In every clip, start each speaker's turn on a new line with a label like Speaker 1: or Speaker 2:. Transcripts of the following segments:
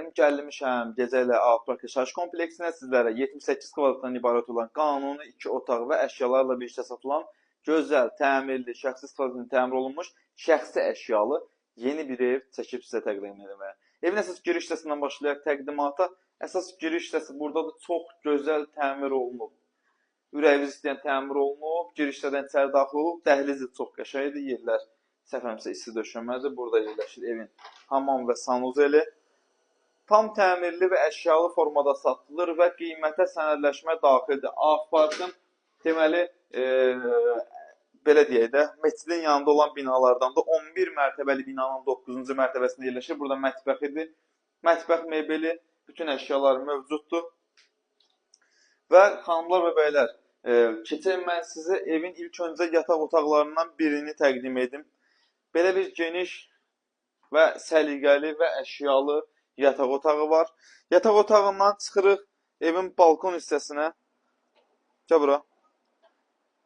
Speaker 1: Efendim gəlmişəm Gecələ Outback yaşayış kompleksinə sizlərə 78 kvadratdan ibarət olan qanuni 2 otaq və əşyalarla birlikdə satılan gözəl, təmirli, şəxsi istifadə üçün təmir olunmuş, şəxsi əşyalı yeni bir ev çəkib sizə təqdim etməyə. Evin əsas giriş hissəsindən başlayaq təqdimata. Əsas giriş hissəsi burada da çox gözəl təmir olunub. Ürəyiniz istəyən təmir olunub, girişlərdən içəri daxil olub, dəhlizi çox qəşəngdir, yerlər səhvəmsə isti döşəmədir. Burada yerləşir evin hamam və sanuzeli. Tam təmirli və əşyalı formada satılır və qiymətə sənədləşmə daxildir. Outback'ın deməli, belə deyək də, məscidin yanında olan binalardan da 11 mərtəbəli binanın 9-cu mərtəbəsində yerləşir. Burada mətbəxidir. Mətbəx mebeli, bütün əşyalar mövcuddur. Və xanımlar və bəylər, keçən mən sizə evin ilk öncə yataq otaqlarından birini təqdim edim. Belə bir geniş və səliqəli və əşyalı yataq otağı var. Yataq otağından çıxırıq evin balkon hissəsinə. Gəl bura.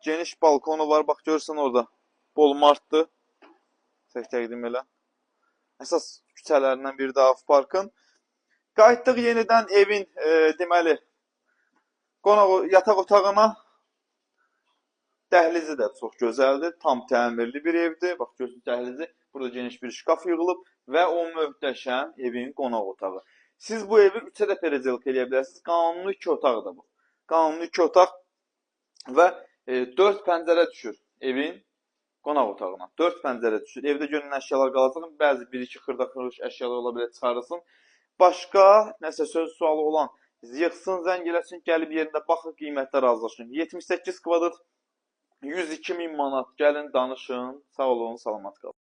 Speaker 1: Geniş balkonu var. Bax, görürsən orada. Bol martdır. Təqdim elə. Əsas küçələrindən biri də Outback'ın. Qayıtdıq yenidən evin deməli yataq otağına. Dəhlizi də çox gözəldir. Tam təmirli bir evdir. Bax, görürsünüz dəhlizi. Burada geniş bir şkaf yığılıb və o möhtəşəm evin qonaq otağı. Siz bu evi 3-ə də perizelk eləyə bilərsiniz. Qanuni 2 otaqdır bu. Qanuni 2 otaq və 4 pəncərə düşür evin qonaq otağına. 4 pəncərə düşür. Evdə görünən əşyalar qalacaq. Bəzi 1-2 xırda-xırış əşyalar ola bilər, çıxarırsın. Başqa nəsə söz sualı olan yığsın, zəng eləsin, gəlib yerində baxın, qiymətlər razılaşın. 78 kvadrat 102 min manat. Gəlin danışın. Sağ olun, salamat qalın.